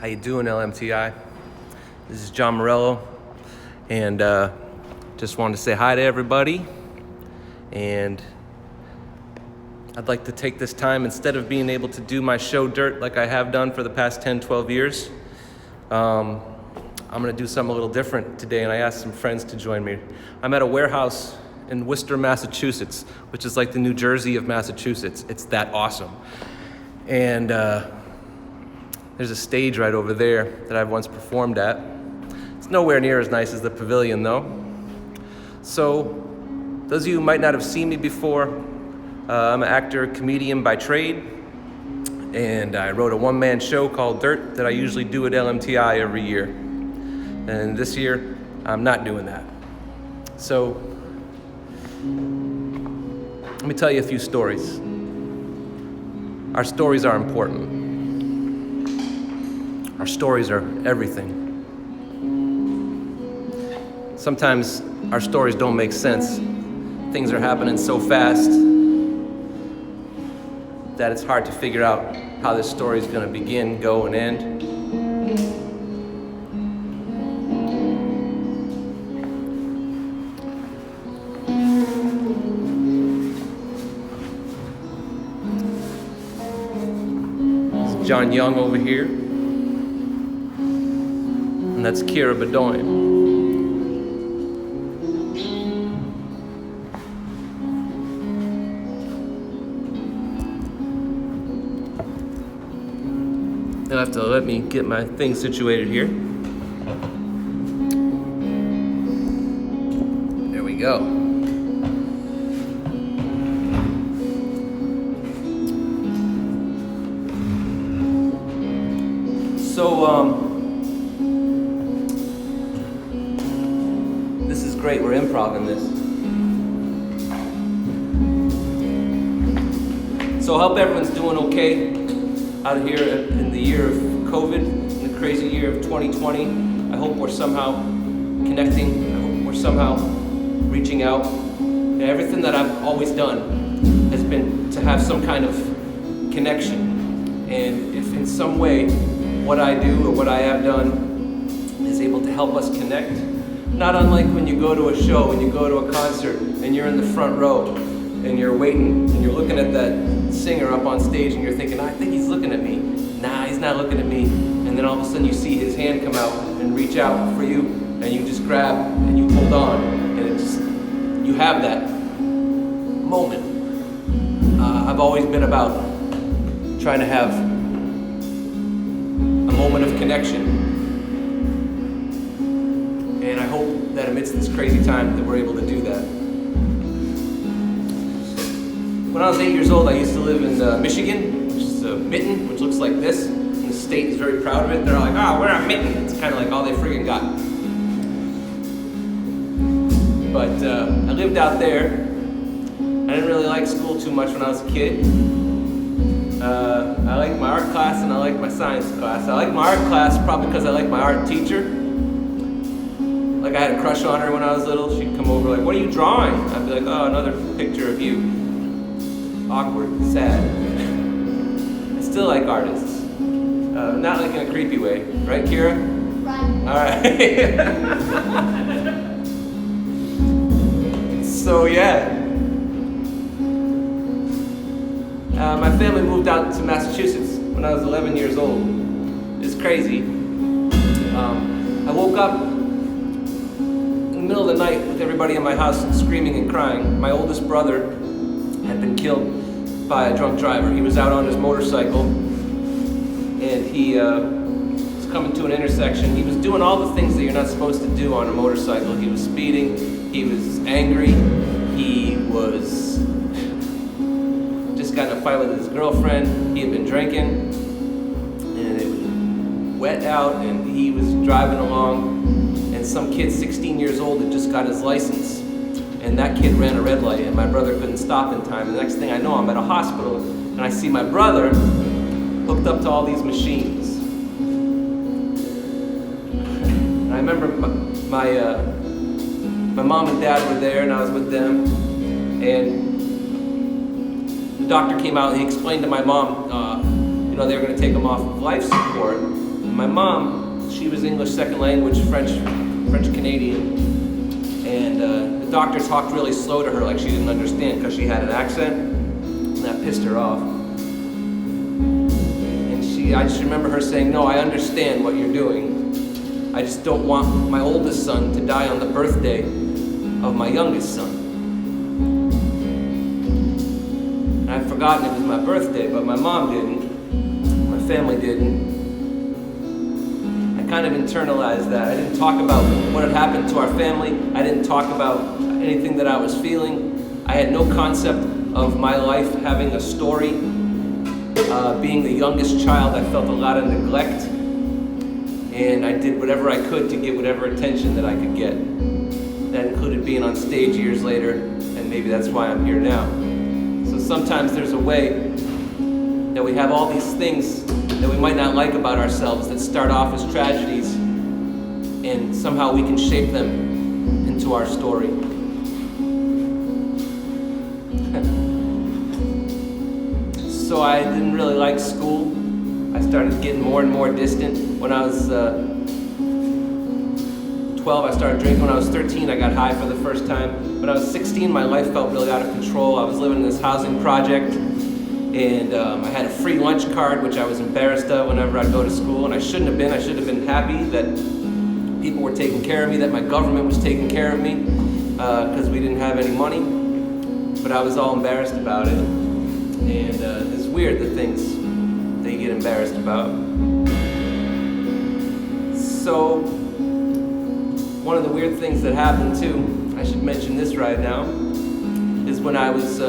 How you doing, LMTI? This is John Morello, and just wanted to say hi to everybody. And I'd like to take this time, instead of being able to do my show Dirt like I have done for the past 10, 12 years, I'm gonna do something a little different today, and I asked some friends to join me. I'm at a warehouse in Worcester, Massachusetts, which is like the New Jersey of Massachusetts. It's that awesome. And there's a stage right over there that I've once performed at. It's nowhere near as nice as the pavilion though. So those of you who might not have seen me before, I'm an actor, comedian by trade, and I wrote a one-man show called Dirt that I usually do at LMTI every year. And this year, I'm not doing that. So let me tell you a few stories. Our stories are important. Our stories are everything. Sometimes our stories don't make sense. Things are happening so fast that it's hard to figure out how this story is going to begin, go, and end. This is John Young over here. And that's Kira Bedoyan. You'll have to let me get my thing situated here. There we go. So, this is great, we're improv-ing this. So I hope everyone's doing okay out here in the year of COVID, in the crazy year of 2020. I hope we're somehow connecting. I hope we're somehow reaching out. And everything that I've always done has been to have some kind of connection. And if in some way what I do or what I have done is able to help us connect, not unlike when you go to a show, when you go to a concert and you're in the front row and you're waiting and you're looking at that singer up on stage and you're thinking, I think he's looking at me. Nah, he's not looking at me. And then all of a sudden you see his hand come out and reach out for you, and you just grab and you hold on, and you have that moment. I've always been about trying to have a moment of connection. And I hope that amidst this crazy time that we're able to do that. When I was 8 years old, I used to live in Michigan, which is a mitten, which looks like this. And the state is very proud of it. They're like, we're a mitten. It's kind of like all they friggin' got. But I lived out there. I didn't really like school too much when I was a kid. I liked my art class and I liked my science class. I liked my art class probably because I liked my art teacher. Like I had a crush on her when I was little. She'd come over like, what are you drawing? I'd be like, oh, another picture of you. Awkward, sad. I still like artists. Not like in a creepy way. Right, Kira? Right. Alright. So yeah. My family moved out to Massachusetts when I was 11 years old. It's crazy. I woke up in the middle of the night with everybody in my house screaming and crying. My oldest brother had been killed by a drunk driver. He was out on his motorcycle and he was coming to an intersection. He was doing all the things that you're not supposed to do on a motorcycle. He was speeding, he was angry, he was just got in a fight with his girlfriend. He had been drinking and it was wet out and he was driving along, and some kid 16 years old had just got his license. And that kid ran a red light and my brother couldn't stop in time. And the next thing I know, I'm at a hospital and I see my brother hooked up to all these machines. And I remember my mom and dad were there and I was with them. And the doctor came out and he explained to my mom, they were gonna take him off of life support My mom, she was English second language, French Canadian, and the doctor talked really slow to her like she didn't understand because she had an accent, and that pissed her off. And I just remember her saying, "No, I understand what you're doing. I just don't want my oldest son to die on the birthday of my youngest son." And I'd forgotten it was my birthday, but my mom didn't. My family didn't. I kind of internalized that. I didn't talk about what had happened to our family. I didn't talk about anything that I was feeling. I had no concept of my life having a story. Being the youngest child, I felt a lot of neglect. And I did whatever I could to get whatever attention that I could get. That included being on stage years later, and maybe that's why I'm here now. So sometimes there's a way that we have all these things that we might not like about ourselves that start off as tragedies, and somehow we can shape them into our story. So I didn't really like school. I started getting more and more distant. When I was 12, I started drinking. When I was 13, I got high for the first time. When I was 16, my life felt really out of control. I was living in this housing project, and I had a free lunch card, which I was embarrassed of whenever I'd go to school, and I shouldn't have been. I should have been happy that people were taking care of me, that my government was taking care of me, because we didn't have any money. But I was all embarrassed about it, and it's weird, the things that you get embarrassed about. So, one of the weird things that happened too, I should mention this right now, is when I was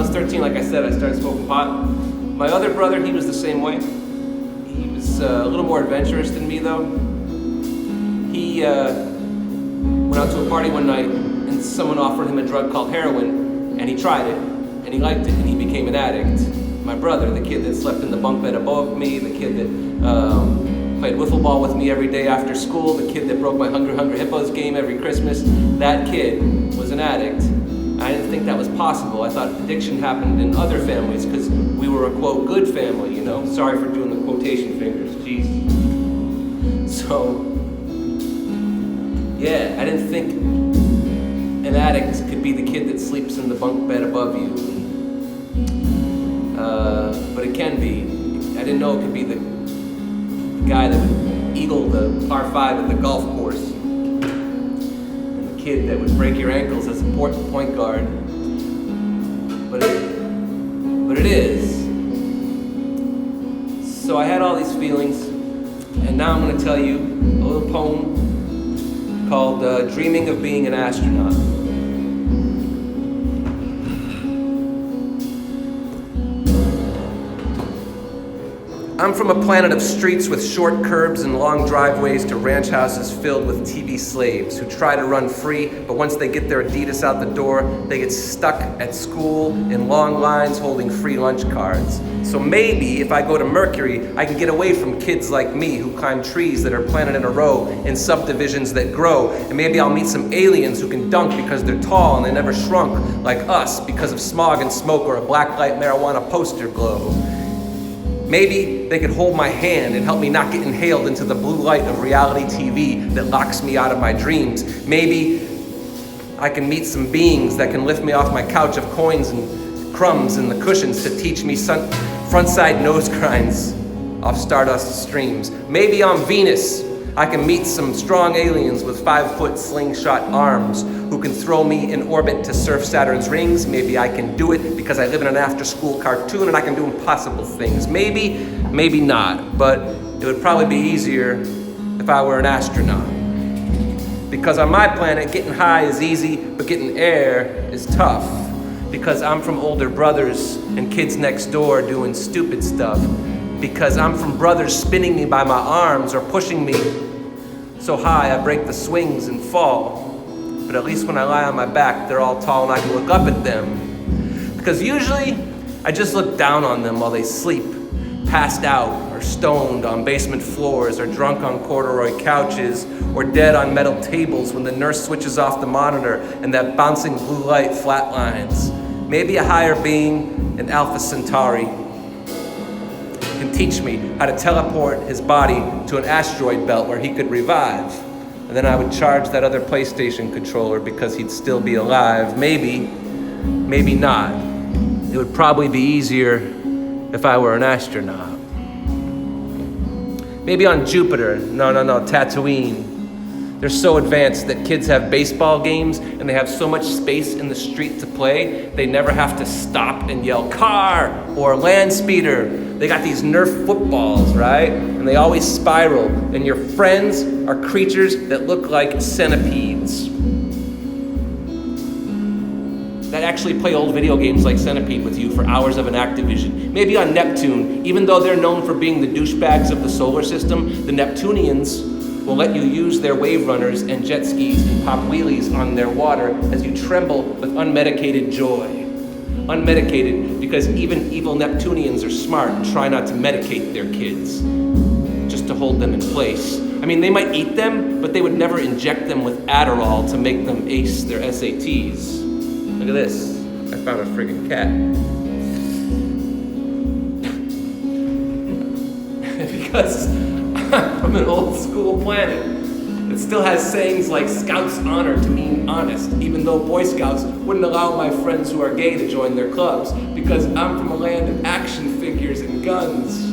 13, like I said, I started smoking pot. My other brother, he was the same way. He was a little more adventurous than me though. He went out to a party one night and someone offered him a drug called heroin, and he tried it, and he liked it, and he became an addict. My brother, the kid that slept in the bunk bed above me, the kid that played wiffle ball with me every day after school, the kid that broke my Hungry Hippos game every Christmas, that kid was an addict. I didn't think that was possible. I thought addiction happened in other families because we were a, quote, good family, you know? Sorry for doing the quotation fingers, jeez. So, yeah, I didn't think an addict could be the kid that sleeps in the bunk bed above you. But it can be. I didn't know it could be the guy that would eagle the par 5 at the golf course, and the kid that would break your ankles as a point guard. But it is. So I had all these feelings, and now I'm going to tell you a little poem called Dreaming of Being an Astronaut. I'm from a planet of streets with short curbs and long driveways to ranch houses filled with TV slaves who try to run free, but once they get their Adidas out the door, they get stuck at school in long lines holding free lunch cards. So maybe if I go to Mercury, I can get away from kids like me who climb trees that are planted in a row in subdivisions that grow, and maybe I'll meet some aliens who can dunk because they're tall and they never shrunk like us because of smog and smoke or a blacklight marijuana poster glow. Maybe they could hold my hand and help me not get inhaled into the blue light of reality TV that locks me out of my dreams. Maybe I can meet some beings that can lift me off my couch of coins and crumbs and the cushions to teach me front-side nose grinds off stardust streams. Maybe on Venus, I can meet some strong aliens with 5-foot slingshot arms who can throw me in orbit to surf Saturn's rings. Maybe I can do it because I live in an after-school cartoon and I can do impossible things. Maybe, maybe not, but it would probably be easier if I were an astronaut. Because on my planet, getting high is easy, but getting air is tough. Because I'm from older brothers and kids next door doing stupid stuff. Because I'm from brothers spinning me by my arms or pushing me so high I break the swings and fall. But at least when I lie on my back, they're all tall and I can look up at them. Because usually, I just look down on them while they sleep, passed out or stoned on basement floors or drunk on corduroy couches or dead on metal tables when the nurse switches off the monitor and that bouncing blue light flatlines. Maybe a higher being, an Alpha Centauri. can teach me how to teleport his body to an asteroid belt where he could revive. And then I would charge that other PlayStation controller because he'd still be alive. Maybe, maybe not. It would probably be easier if I were an astronaut. Maybe on Jupiter. No, Tatooine. They're so advanced that kids have baseball games and they have so much space in the street to play, they never have to stop and yell car or land speeder. They got these Nerf footballs, right? And they always spiral. And your friends are creatures that look like centipedes. That actually play old video games like Centipede with you for hours of an Activision. Maybe on Neptune, even though they're known for being the douchebags of the solar system, the Neptunians will let you use their wave runners and jet skis and pop wheelies on their water as you tremble with unmedicated joy. Unmedicated because even evil Neptunians are smart and try not to medicate their kids, just to hold them in place. I mean, they might eat them, but they would never inject them with Adderall to make them ace their SATs. Look at this. I found a friggin' cat. Because I'm from an old school planet. It still has sayings like Scouts honor to mean honest, even though Boy Scouts wouldn't allow my friends who are gay to join their clubs, because I'm from a land of action figures and guns.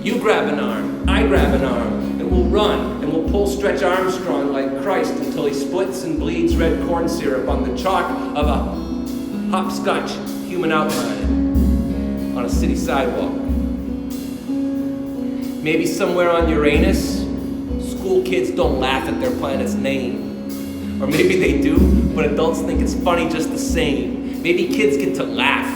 You grab an arm, I grab an arm, and we'll run, and we'll pull Stretch Armstrong like Christ until he splits and bleeds red corn syrup on the chalk of a hopscotch human outline on a city sidewalk. Maybe somewhere on Uranus, school kids don't laugh at their planet's name. Or maybe they do, but adults think it's funny just the same. Maybe kids get to laugh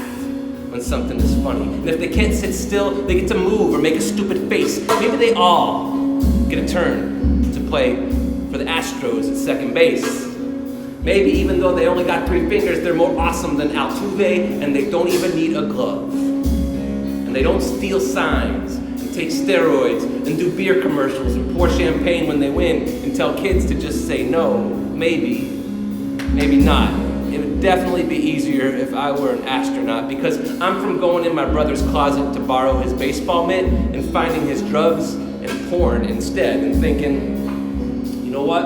when something is funny. And if they can't sit still, they get to move or make a stupid face. Maybe they all get a turn to play for the Astros at second base. Maybe even though they only got 3 fingers, they're more awesome than Altuve, and they don't even need a glove. And they don't steal signs, take steroids, and do beer commercials and pour champagne when they win and tell kids to just say no, maybe, maybe not. It would definitely be easier if I were an astronaut, because I'm from going in my brother's closet to borrow his baseball mitt and finding his drugs and porn instead and thinking, you know what?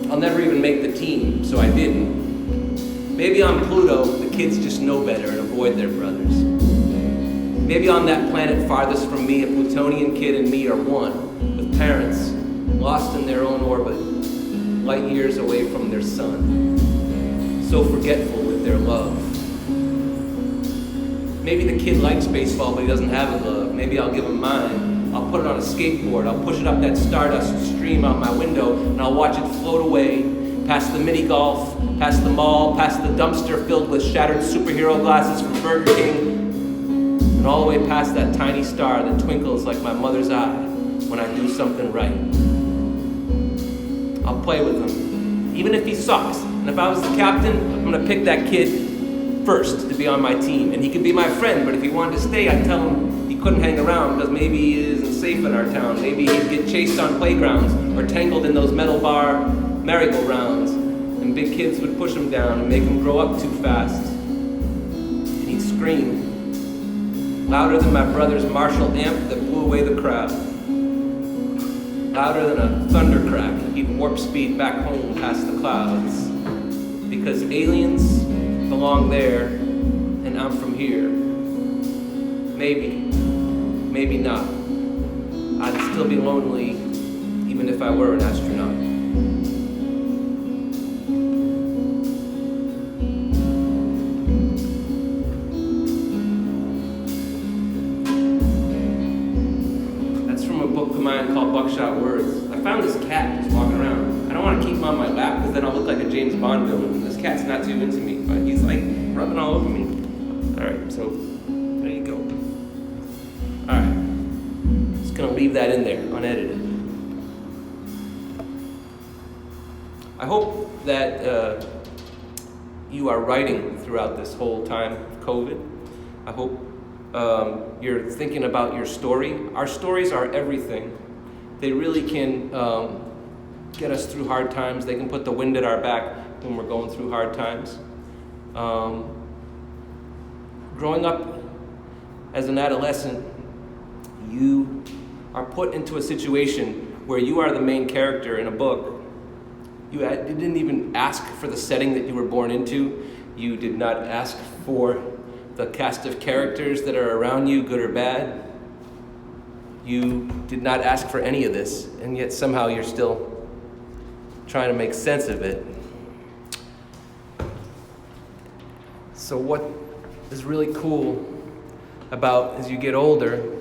I'll never even make the team, so I didn't. Maybe on Pluto, the kids just know better and avoid their brothers. Maybe on that planet farthest from me, a Plutonian kid and me are one, with parents lost in their own orbit, light years away from their sun, so forgetful with their love. Maybe the kid likes baseball, but he doesn't have a glove. Maybe I'll give him mine. I'll put it on a skateboard. I'll push it up that stardust stream out my window, and I'll watch it float away, past the mini golf, past the mall, past the dumpster filled with shattered superhero glasses from Burger King, and all the way past that tiny star that twinkles like my mother's eye when I do something right. I'll play with him, even if he sucks. And if I was the captain, I'm gonna pick that kid first to be on my team. And he could be my friend, but if he wanted to stay, I'd tell him he couldn't hang around because maybe he isn't safe in our town. Maybe he'd get chased on playgrounds or tangled in those metal bar merry-go-rounds. And big kids would push him down and make him grow up too fast. And he'd scream, louder than my brother's Marshall amp that blew away the crowd. Louder than a thunder crack, he'd warp speed back home past the clouds. Because aliens belong there, and I'm from here. Maybe, maybe not. I'd still be lonely, even if I were an astronaut. Called Buckshot Words. I found this cat just walking around. I don't want to keep him on my lap because then I'll look like a James Bond villain. This cat's not too into me, but he's like rubbing all over me. Alright, so there you go. Alright. Just gonna leave that in there, unedited. I hope that you are writing throughout this whole time of COVID. I hope you're thinking about your story. Our stories are everything. They really can get us through hard times. They can put the wind at our back when we're going through hard times. Growing up as an adolescent, you are put into a situation where you are the main character in a book. You didn't even ask for the setting that you were born into. You did not ask for the cast of characters that are around you, good or bad. You did not ask for any of this, and yet somehow you're still trying to make sense of it. So what is really cool about as you get older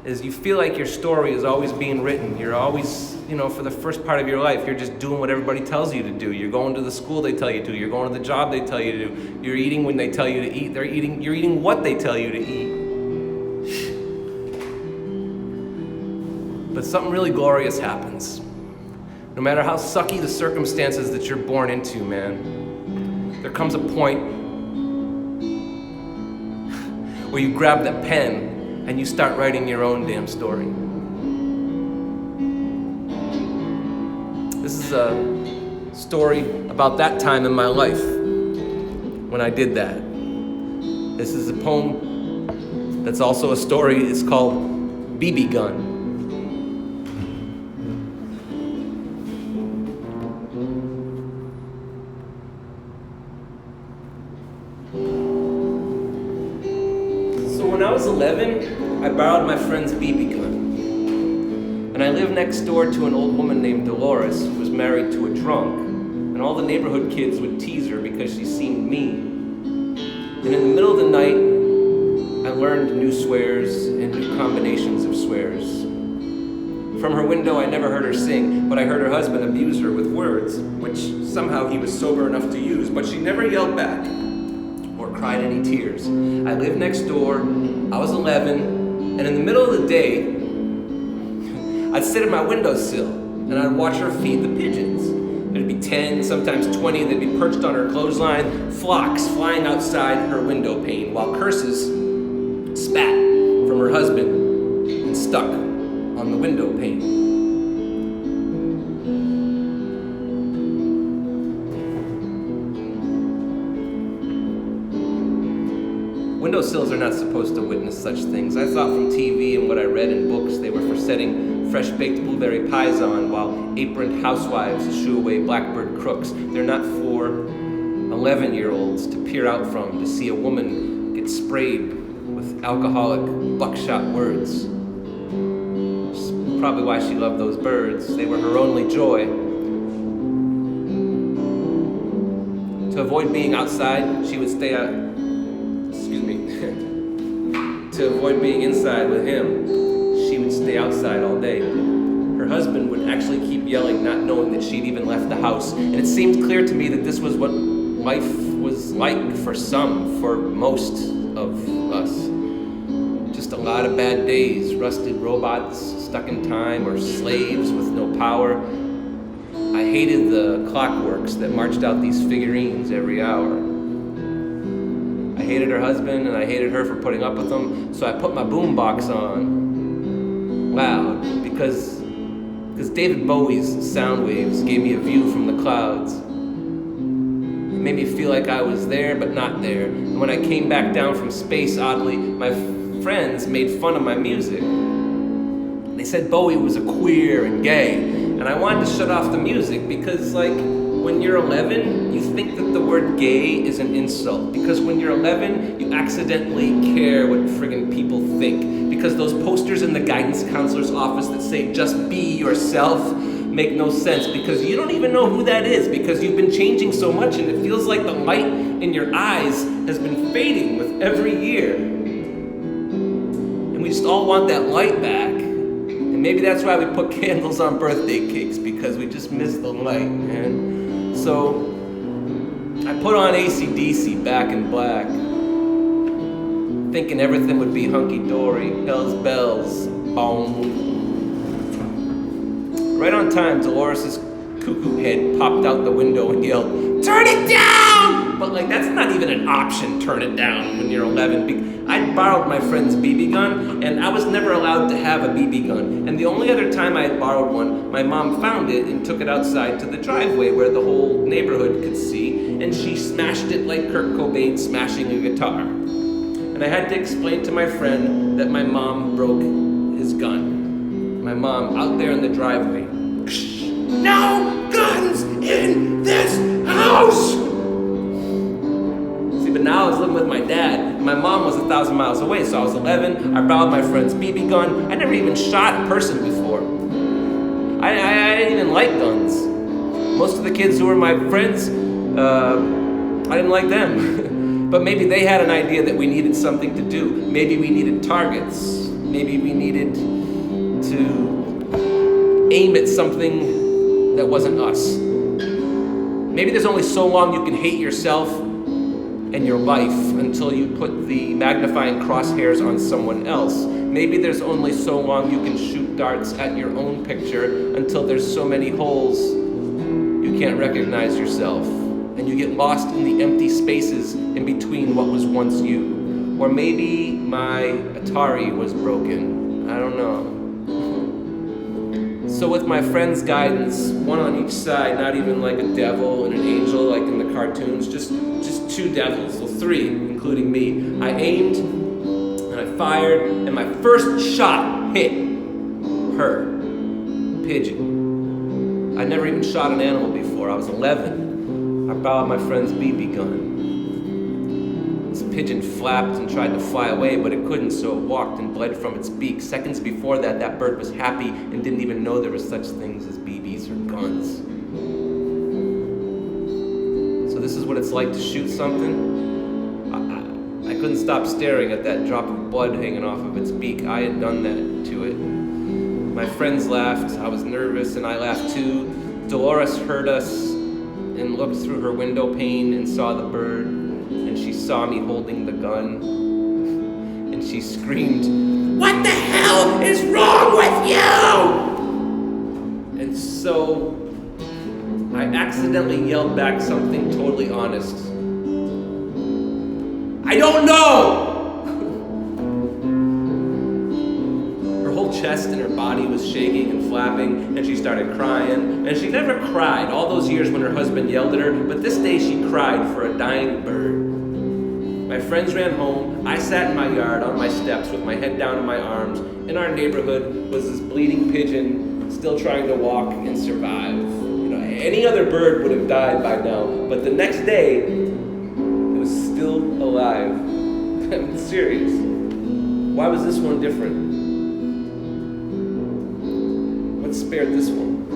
is you feel like your story is always being written. You're always, for the first part of your life, you're just doing what everybody tells you to do. You're going to the school they tell you to. You're going to the job they tell you to do. You're eating when they tell you to eat. You're eating what they tell you to eat. But something really glorious happens. No matter how sucky the circumstances that you're born into, man, there comes a point where you grab that pen and you start writing your own damn story. This is a story about that time in my life when I did that. This is a poem that's also a story. It's called BB Gun. When I was 11, I borrowed my friend's BB gun. And I lived next door to an old woman named Dolores who was married to a drunk. And all the neighborhood kids would tease her because she seemed mean. And in the middle of the night, I learned new swears and new combinations of swears. From her window, I never heard her sing, but I heard her husband abuse her with words, which somehow he was sober enough to use, but she never yelled back or cried any tears. I lived next door, I was 11, and in the middle of the day, I'd sit at my windowsill and I'd watch her feed the pigeons. There'd be 10, sometimes 20, they'd be perched on her clothesline, flocks flying outside her window pane, while curses spat from her husband and stuck on the window pane. Windowsills are not supposed to witness such things. I thought from TV and what I read in books they were for setting fresh-baked blueberry pies on while aproned housewives shoo away blackbird crooks. They're not for 11-year-olds to peer out from to see a woman get sprayed with alcoholic buckshot words. That's probably why she loved those birds. They were her only joy. To avoid being outside, she would stay out. To avoid being inside with him, she would stay outside all day. Her husband would actually keep yelling, not knowing that she'd even left the house. And it seemed clear to me that this was what life was like for most of us. Just a lot of bad days, rusted robots stuck in time, or slaves with no power. I hated the clockworks that marched out these figurines every hour. I hated her husband, and I hated her for putting up with him, so I put my boombox on loud, because David Bowie's sound waves gave me a view from the clouds. It made me feel like I was there, but not there. And when I came back down from space, oddly, my friends made fun of my music. They said Bowie was a queer and gay, and I wanted to shut off the music because, when you're 11, you think that the word gay is an insult. Because when you're 11, you accidentally care what friggin' people think. Because those posters in the guidance counselor's office that say, just be yourself, make no sense. Because you don't even know who that is. Because you've been changing so much and it feels like the light in your eyes has been fading with every year. And we just all want that light back. And maybe that's why we put candles on birthday cakes. Because we just miss the light, man. So I put on AC/DC, Back in Black, thinking everything would be hunky-dory, hell's bells, boom. Right on time, Dolores' cuckoo head popped out the window and yelled, "Turn it down!" But that's not even an option, turn it down, when you're 11. I borrowed my friend's BB gun, and I was never allowed to have a BB gun. And the only other time I had borrowed one, my mom found it and took it outside to the driveway where the whole neighborhood could see, and she smashed it like Kurt Cobain smashing a guitar. And and I had to explain to my friend that my mom broke his gun. My mom out there in the driveway. No guns in this house! See, but now I was living with my dad. My mom was 1,000 miles away, so I was 11. I borrowed my friend's BB gun. I never even shot a person before. I didn't even like guns. Most of the kids who were my friends, I didn't like them. But maybe they had an idea that we needed something to do. Maybe we needed targets. Maybe we needed to aim at something that wasn't us. Maybe there's only so long you can hate yourself and your life until you put the magnifying crosshairs on someone else. Maybe there's only so long you can shoot darts at your own picture until there's so many holes you can't recognize yourself, and you get lost in the empty spaces in between what was once you. Or maybe my Atari was broken. I don't know. So with my friend's guidance, one on each side, not even like a devil and an angel like in the cartoons, just two devils, so three, including me. I aimed and I fired, and my first shot hit her, a pigeon. I'd never even shot an animal before. I was 11. I borrowed my friend's BB gun. This pigeon flapped and tried to fly away, but it couldn't, so it walked and bled from its beak. Seconds before that, that bird was happy and didn't even know there were such things as BBs or guns. So this is what it's like to shoot something. I couldn't stop staring at that drop of blood hanging off of its beak. I had done that to it. My friends laughed, I was nervous, and I laughed too. Dolores heard us and looked through her window pane and saw the bird, and she saw me holding the gun, and she screamed, "What the hell is wrong with you?" And so I accidentally yelled back something totally honest. I don't know! Chest and her body was shaking and flapping, and she started crying. And she never cried all those years when her husband yelled at her, but this day she cried for a dying bird. My friends ran home. I sat in my yard on my steps with my head down in my arms. In our neighborhood was this bleeding pigeon still trying to walk and survive. You know, any other bird would have died by now, but the next day it was still alive. I'm serious. Why was this one different? Spared this one?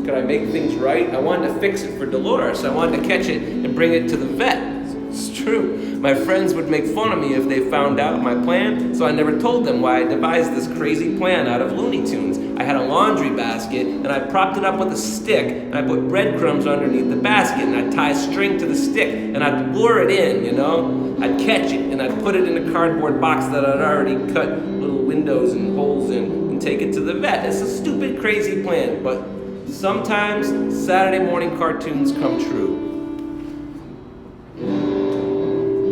Could I make things right? I wanted to fix it for Dolores. I wanted to catch it and bring it to the vet. It's true. My friends would make fun of me if they found out my plan, so I never told them why I devised this crazy plan out of Looney Tunes. I had a laundry basket, and I propped it up with a stick, and I put breadcrumbs underneath the basket, and I'd tie a string to the stick, and I'd lure it in, you know? I'd catch it, and I'd put it in a cardboard box that I'd already cut little windows and holes in, take it to the vet. It's a stupid, crazy plan, but sometimes Saturday morning cartoons come true.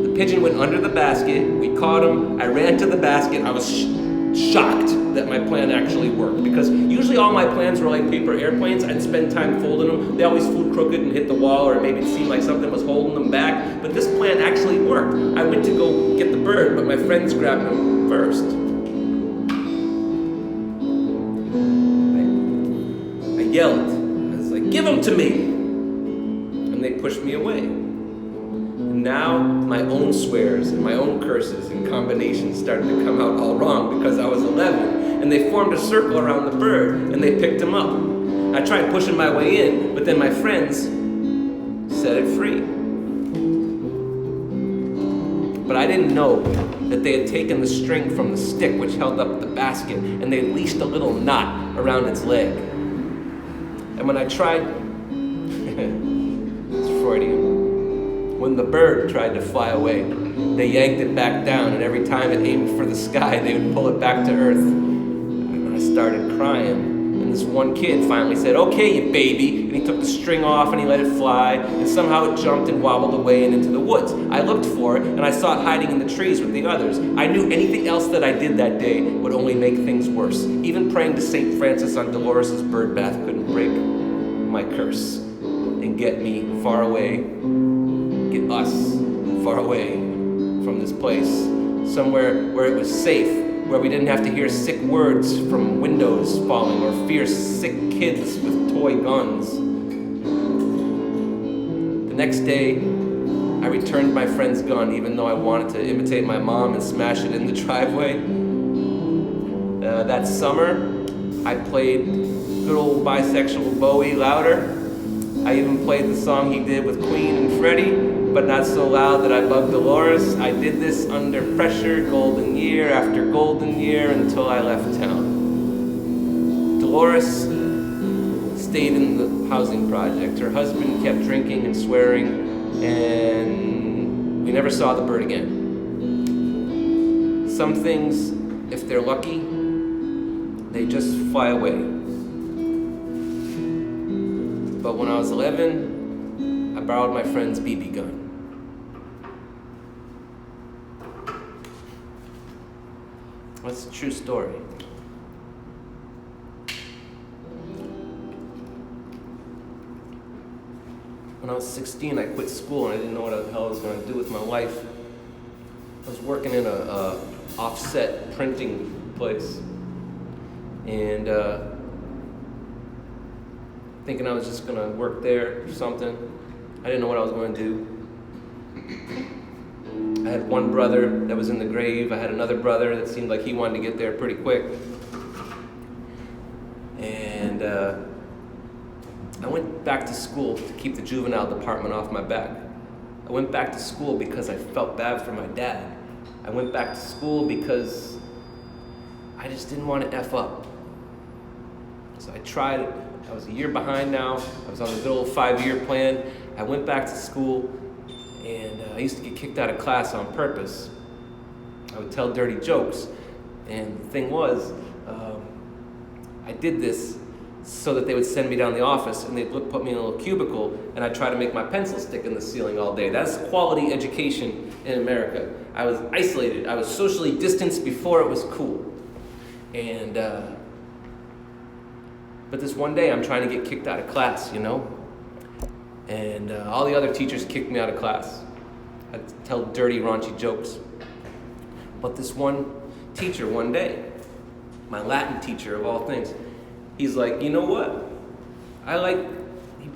The pigeon went under the basket. We caught him. I ran to the basket. I was shocked that my plan actually worked, because usually all my plans were like paper airplanes. I'd spend time folding them. They always flew crooked and hit the wall, or maybe it seemed like something was holding them back. But this plan actually worked. I went to go get the bird, but my friends grabbed him first. Yelled. I was like, "Give him to me!" And they pushed me away. And now my own swears and my own curses and combinations started to come out all wrong because I was 11. And they formed a circle around the bird and they picked him up. I tried pushing my way in, but then my friends set it free. But I didn't know that they had taken the string from the stick which held up the basket, and they leashed a little knot around its leg. And when I tried, it's Freudian. When the bird tried to fly away, they yanked it back down, and every time it aimed for the sky, they would pull it back to earth. And I started crying. And this one kid finally said, "Okay, you baby." And he took the string off and he let it fly, and somehow it jumped and wobbled away and into the woods. I looked for it, and I saw it hiding in the trees with the others. I knew anything else that I did that day would only make things worse. Even praying to St. Francis on Dolores' bird bath couldn't break my curse and get me far away, get us far away from from this place, somewhere where it was safe, where we didn't have to hear sick words from windows falling or fear sick kids with toy guns. The next day, I returned my friend's gun, even though I wanted to imitate my mom and smash it in the driveway. That summer, I played good old bisexual Bowie louder. I even played the song he did with Queen and Freddie, but not so loud that I bugged Dolores. I did this under pressure, golden year after golden year, until I left town. Dolores stayed in the housing project. Her husband kept drinking and swearing, and we never saw the bird again. Some things, if they're lucky, they just fly away. But when I was 11, I borrowed my friend's BB gun. That's a true story. When I was 16, I quit school and I didn't know what the hell I was going to do with my life. I was working in a offset printing place, and thinking I was just going to work there or something. I didn't know what I was going to do. I had one brother that was in the grave. I had another brother that seemed like he wanted to get there pretty quick. And I went back to school to keep the juvenile department off my back. I went back to school because I felt bad for my dad. I went back to school because I just didn't want to F up. So I tried it. I was a year behind now. I was on the good old 5-year plan. I went back to school, and I used to get kicked out of class on purpose. I would tell dirty jokes. And the thing was, I did this so that they would send me down to the office and they'd put me in a little cubicle, and I'd try to make my pencil stick in the ceiling all day. That's quality education in America. I was isolated. I was socially distanced before it was cool. And but this one day, I'm trying to get kicked out of class, you know? And all the other teachers kicked me out of class. I'd tell dirty, raunchy jokes. But this one teacher, one day, my Latin teacher of all things, he's like, you know what?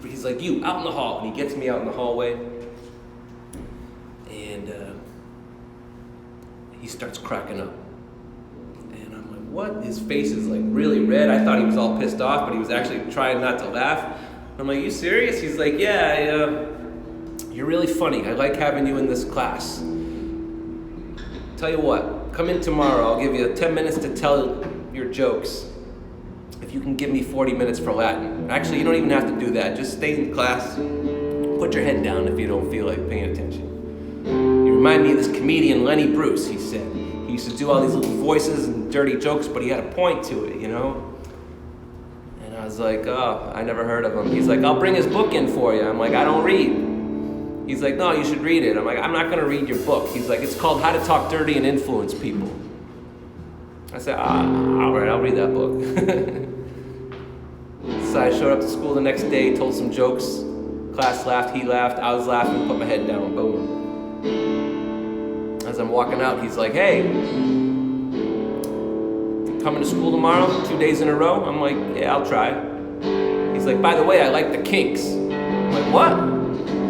He's like, you, out in the hall. And he gets me out in the hallway. And he starts cracking up. What? His face is like really red. I thought he was all pissed off, but he was actually trying not to laugh. I'm like, you serious? He's like, yeah, you're really funny. I like having you in this class. Tell you what, come in tomorrow. I'll give you 10 minutes to tell your jokes. If you can give me 40 minutes for Latin. Actually, you don't even have to do that. Just stay in class. Put your head down if you don't feel like paying attention. You remind me of this comedian, Lenny Bruce, he said. He used to do all these little voices and dirty jokes, but he had a point to it, you know? And I was like, oh, I never heard of him. He's like, I'll bring his book in for you. I'm like, I don't read. He's like, no, you should read it. I'm like, I'm not gonna read your book. He's like, it's called How to Talk Dirty and Influence People. I said, all right, I'll read that book. So I showed up to school the next day, told some jokes. Class laughed, he laughed, I was laughing, put my head down, boom. As I'm walking out, he's like, hey, coming to school tomorrow, 2 days in a row? I'm like, yeah, I'll try. He's like, by the way, I like the Kinks. I'm like, what?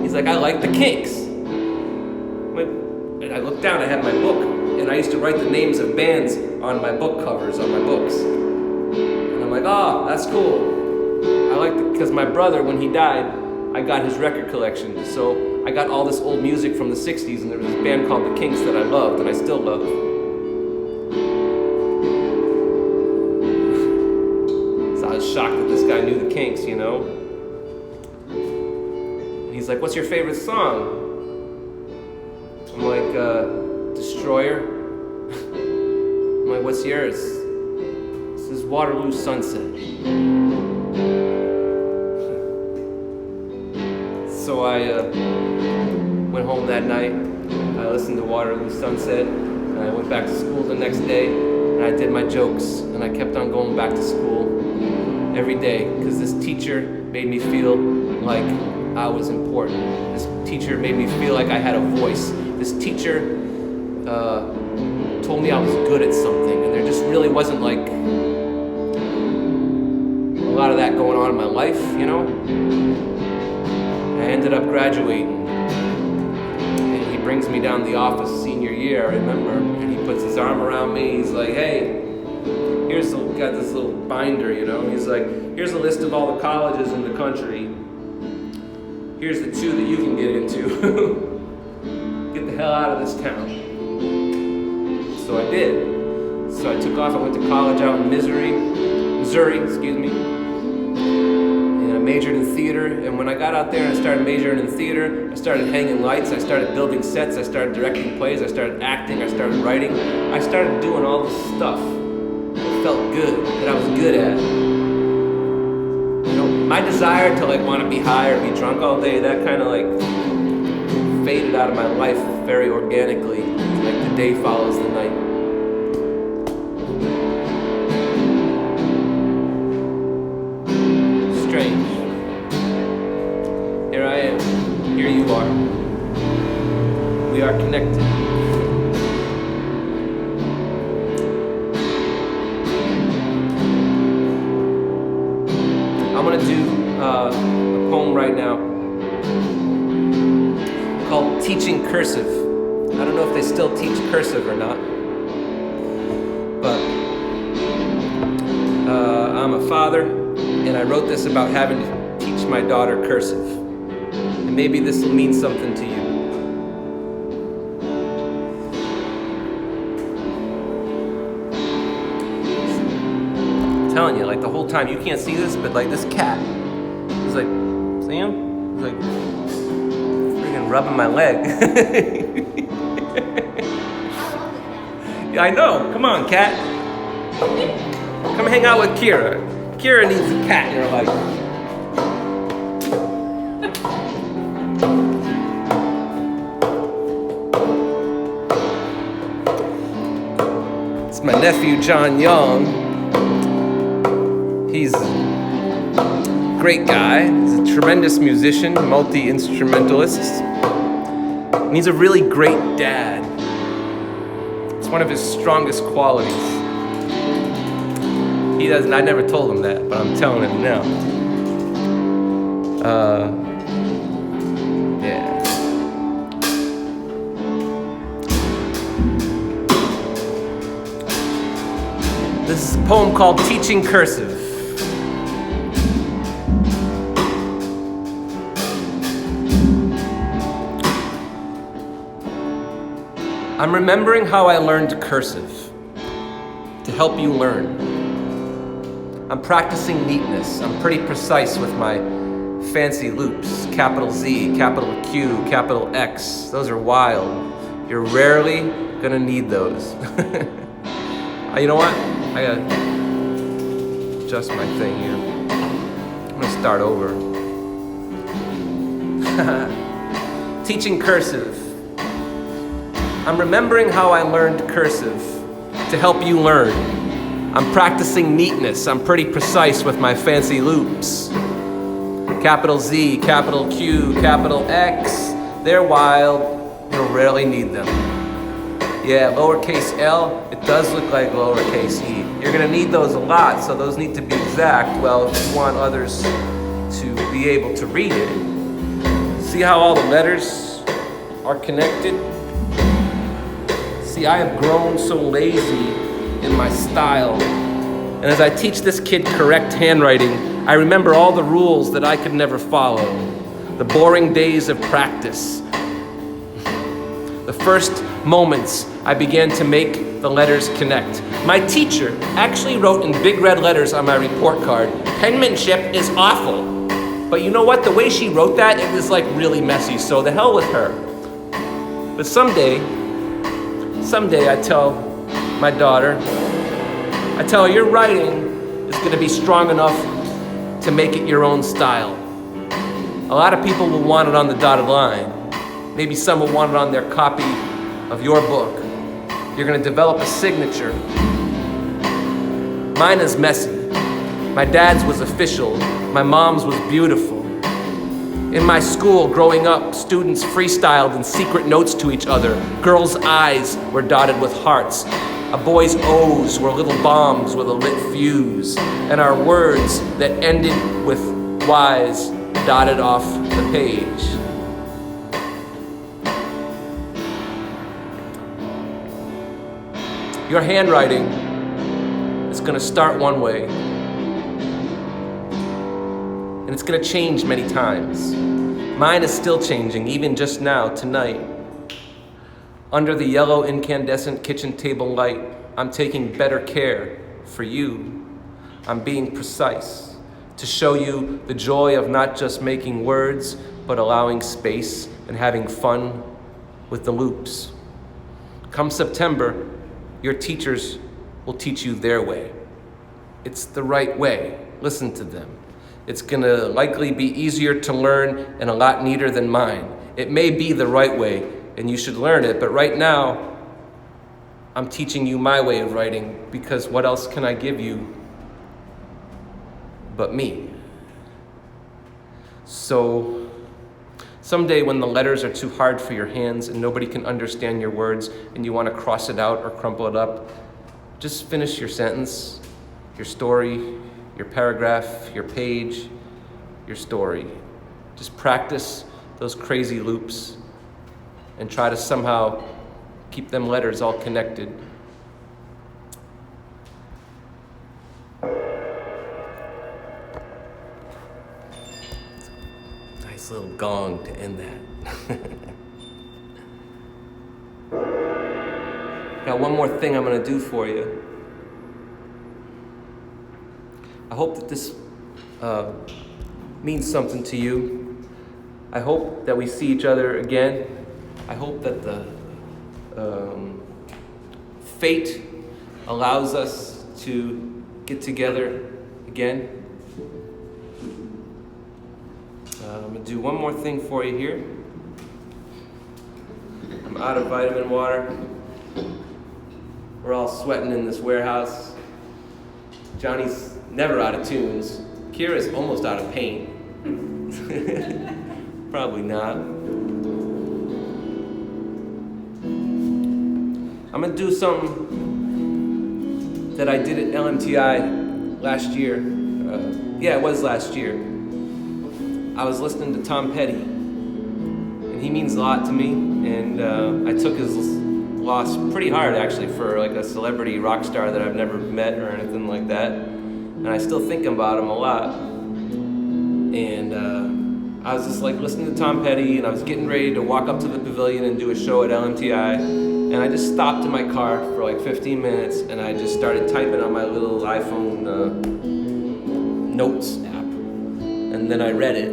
He's like, I like the Kinks. And I looked down, I had my book, and I used to write the names of bands on my book covers, on my books. And I'm like, oh, that's cool. I like it, because my brother, when he died, I got his record collection. So I got all this old music from the 60s, and there was this band called the Kinks that I loved, and I still love. So I was shocked that this guy knew the Kinks, you know? And he's like, what's your favorite song? I'm like, Destroyer. I'm like, what's yours? This is Waterloo Sunset. So I went home that night, I listened to Waterloo Sunset, and I went back to school the next day, and I did my jokes, and I kept on going back to school every day, because this teacher made me feel like I was important. This teacher made me feel like I had a voice. This teacher told me I was good at something, and there just really wasn't like a lot of that going on in my life, you know? I ended up graduating, and he brings me down to the office senior year, I remember, and he puts his arm around me. He's like, hey, got this little binder, you know? He's like, here's a list of all the colleges in the country. Here's the 2 that you can get into. Get the hell out of this town. So I did. So I took off. I went to college out in Missouri, and I majored in theater. And when I got out there and I started majoring in theater, I started hanging lights, I started building sets, I started directing plays, I started acting, I started writing. I started doing all this stuff that felt good, that I was good at. You know, my desire to like want to be high or be drunk all day, that kind of like faded out of my life very organically, like the day follows the night. Strange. Here I am. Here you are. We are connected. I'm gonna do a poem right now called Teaching Cursive. I don't know if they still teach cursive or not, but I'm a father, and I wrote this about having to teach my daughter cursive, and maybe this will mean something to you. I'm telling you, like the whole time, you can't see this, but like this cat, he's like, see him? He's like, rubbing my leg. Yeah, I know. Come on, cat. Come hang out with Kira. Kira needs a cat in her life. It's my nephew, John Young. He's a great guy. He's a tremendous musician, multi-instrumentalist. And he's a really great dad. It's one of his strongest qualities. He doesn't, I never told him that, but I'm telling him now. Yeah. This is a poem called Teaching Cursive. I'm remembering how I learned cursive to help you learn. I'm practicing neatness. I'm pretty precise with my fancy loops. Capital Z, capital Q, capital X. Those are wild. You're rarely gonna need those. You know what? I gotta adjust my thing here. I'm gonna start over. Teaching cursive. I'm remembering how I learned cursive to help you learn. I'm practicing neatness. I'm pretty precise with my fancy loops. Capital Z, capital Q, capital X. They're wild. You'll rarely need them. Yeah, lowercase l, it does look like lowercase e. You're gonna need those a lot, so those need to be exact. Well, if you want others to be able to read it, see how all the letters are connected? See, I have grown so lazy in my style. And as I teach this kid correct handwriting, I remember all the rules that I could never follow. The boring days of practice. The first moments I began to make the letters connect. My teacher actually wrote in big red letters on my report card, "Penmanship is awful." But you know what? The way she wrote that, it was like really messy, so the hell with her. But someday I tell my daughter, I tell her, your writing is gonna be strong enough to make it your own style. A lot of people will want it on the dotted line. Maybe some will want it on their copy of your book. You're gonna develop a signature. Mine is messy. My dad's was official. My mom's was beautiful. In my school, growing up, students freestyled in secret notes to each other. Girls' eyes were dotted with hearts. A boy's O's were little bombs with a lit fuse. And our words that ended with Y's dotted off the page. Your handwriting is gonna start one way, and it's gonna change many times. Mine is still changing, even just now, tonight. Under the yellow incandescent kitchen table light, I'm taking better care for you. I'm being precise to show you the joy of not just making words, but allowing space and having fun with the loops. Come September, your teachers will teach you their way. It's the right way. Listen to them. It's gonna likely be easier to learn and a lot neater than mine. It may be the right way, and you should learn it, but right now, I'm teaching you my way of writing, because what else can I give you but me? So, someday when the letters are too hard for your hands and nobody can understand your words and you want to cross it out or crumple it up, just finish your sentence, your story, your paragraph, your page, your story. Just practice those crazy loops and try to somehow keep them letters all connected. Nice little gong to end that. Got one more thing I'm gonna do for you. I hope that this means something to you. I hope that we see each other again. I hope that the fate allows us to get together again. I'm gonna do one more thing for you here. I'm out of vitamin water. We're all sweating in this warehouse. Johnny's never out of tunes. Kira's almost out of paint. Probably not. I'm gonna do something that I did at LMTI last year. It was last year. I was listening to Tom Petty, and he means a lot to me, and I took his loss pretty hard, actually, for like a celebrity rock star that I've never met or anything like that, and I still think about him a lot. And I was just like listening to Tom Petty, and I was getting ready to walk up to the pavilion and do a show at LMTI, and I just stopped in my car for like 15 minutes, and I just started typing on my little iPhone notes app, and then I read it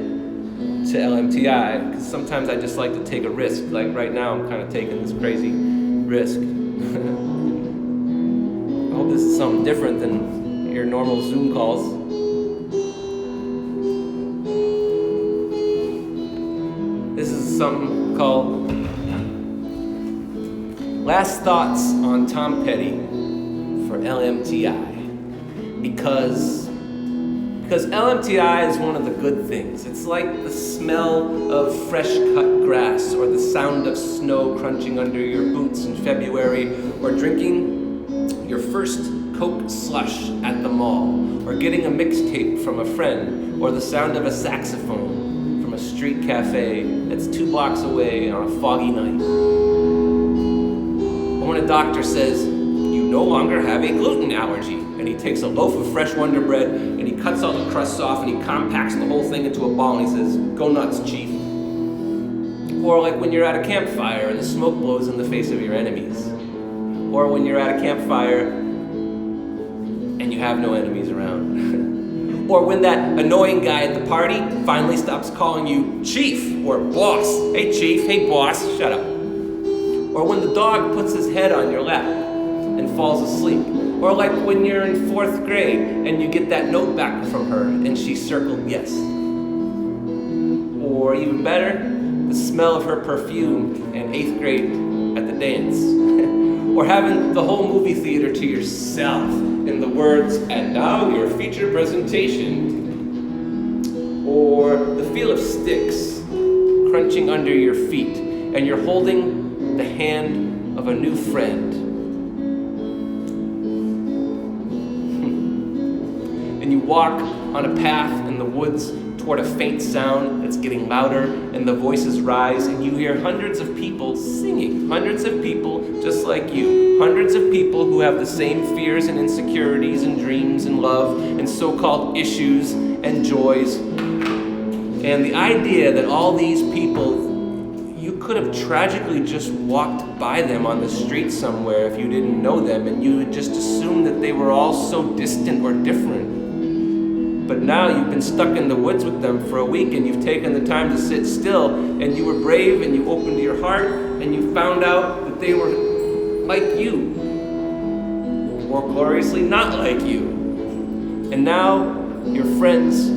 to LMTI, because sometimes I just like to take a risk. Like right now, I'm kind of taking this crazy risk. I hope this is something different than your normal Zoom calls. This is something called Last Thoughts on Tom Petty for LMTI. Because LMTI is one of the good things. It's like the smell of fresh cut grass, or the sound of snow crunching under your boots in February, or drinking your first Coke slush at the mall, or getting a mixtape from a friend, or the sound of a saxophone from a street cafe that's 2 blocks away on a foggy night. Or when a doctor says, you no longer have a gluten allergy, and he takes a loaf of fresh Wonder Bread, and he cuts all the crusts off, and he compacts the whole thing into a ball, and he says, go nuts, chief. Or like when you're at a campfire, and the smoke blows in the face of your enemies. Or when you're at a campfire, and you have no enemies around. Or when that annoying guy at the party finally stops calling you chief, or boss. Hey chief, hey boss, shut up. Or when the dog puts his head on your lap and falls asleep. Or like when you're in 4th grade and you get that note back from her and she circled yes. Or even better, the smell of her perfume in 8th grade at the dance. Or having the whole movie theater to yourself in the words, and now your feature presentation. or the feel of sticks crunching under your feet, and you're holding the hand of a new friend. And you walk on a path in the woods toward a faint sound that's getting louder, and the voices rise, and you hear hundreds of people singing. Hundreds of people just like you. Hundreds of people who have the same fears and insecurities and dreams and love and so-called issues and joys. And the idea that all these people, you could have tragically just walked by them on the street somewhere if you didn't know them, and you would just assume that they were all so distant or different. But now you've been stuck in the woods with them for a week, and you've taken the time to sit still, and you were brave, and you opened your heart, and you found out that they were like you, or gloriously not like you. And now your friends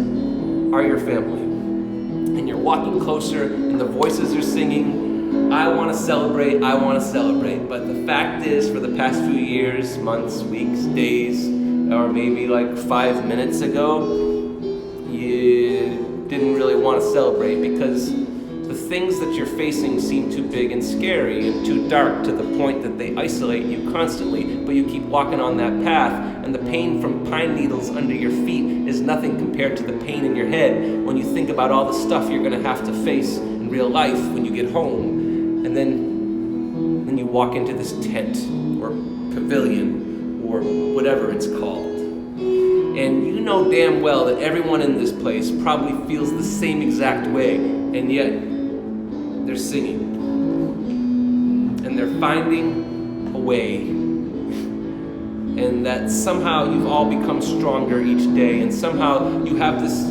are your family. And you're walking closer, and the voices are singing, I want to celebrate, I want to celebrate. But the fact is, for the past few years, months, weeks, days, or maybe like 5 minutes ago, you didn't really want to celebrate because the things that you're facing seem too big and scary and too dark to the point that they isolate you constantly, but you keep walking on that path, and the pain from pine needles under your feet is nothing compared to the pain in your head when you think about all the stuff you're going to have to face in real life when you get home. And then you walk into this tent or pavilion or whatever it's called. And you know damn well that everyone in this place probably feels the same exact way, and yet they're singing. And they're finding a way. And that somehow you've all become stronger each day, and somehow you have this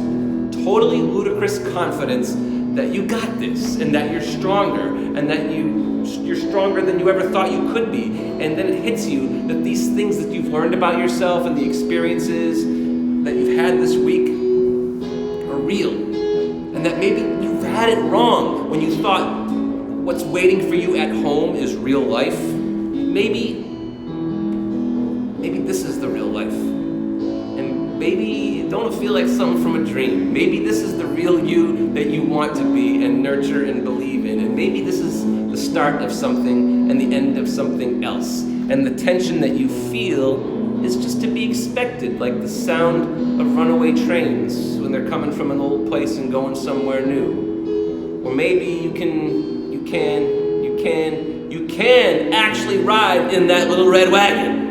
totally ludicrous confidence that you got this, and that you're stronger, and that you're stronger than you ever thought you could be. And then it hits you that these things that you've learned about yourself and the experiences that you've had this week are real. And that maybe you've had it wrong when you thought what's waiting for you at home is real life. Maybe this is the real life. And maybe don't feel like something from a dream. Maybe this is the real you that you want to be and nurture and believe in. And maybe this is the start of something and the end of something else. And the tension that you feel is just to be expected, like the sound of runaway trains when they're coming from an old place and going somewhere new. Or maybe you can actually ride in that little red wagon.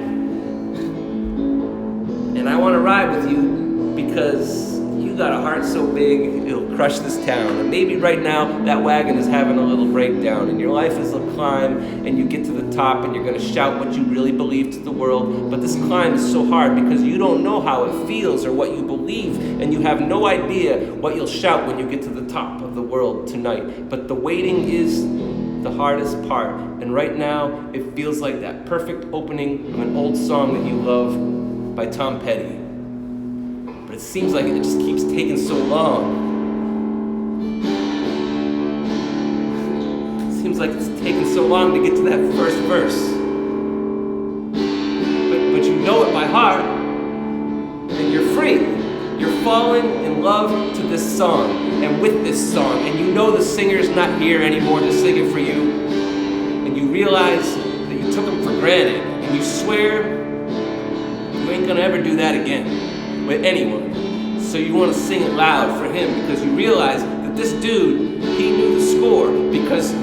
And I want to ride with you because you got a heart so big it'll crush this town. And maybe right now that wagon is having a little breakdown, and your life is a climb, and you get to the top and you're going to shout what you really believe to the world. But this climb is so hard because you don't know how it feels or what you believe, and you have no idea what you'll shout when you get to the top of the world tonight. But the waiting is the hardest part, and right now it feels like that perfect opening of an old song that you love by Tom Petty. But it seems like it just keeps taking so long. It seems like it's taking so long to get to that first verse. But you know it by heart, and you're free. You're falling in love to this song, and with this song, and you know the singer's not here anymore to sing it for you, and you realize that you took him for granted, and you swear you ain't gonna ever do that again with anyone. So you want to sing it loud for him because you realize that this dude, he knew the score, because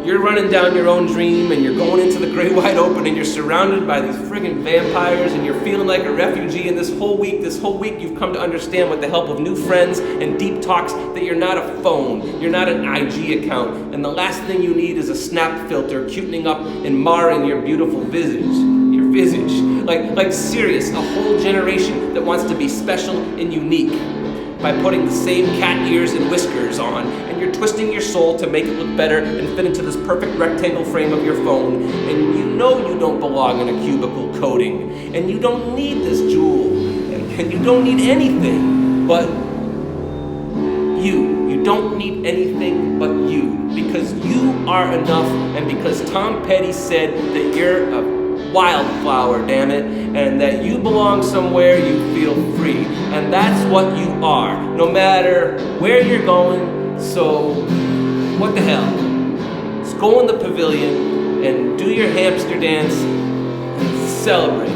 you're running down your own dream and you're going into the great wide open and you're surrounded by these friggin' vampires and you're feeling like a refugee. And this whole week you've come to understand with the help of new friends and deep talks that you're not a phone, you're not an IG account, and the last thing you need is a snap filter cutening up and marring your beautiful visage. Like serious, a whole generation that wants to be special and unique by putting the same cat ears and whiskers on, and you're twisting your soul to make it look better and fit into this perfect rectangle frame of your phone, and you know you don't belong in a cubicle coding, and you don't need this jewel, and you don't need anything but you. You don't need anything but you, because you are enough, and because Tom Petty said that you're a wildflower, damn it, and that you belong somewhere you feel free. And that's what you are, no matter where you're going. So what the hell? Just go in the pavilion and do your hamster dance and celebrate.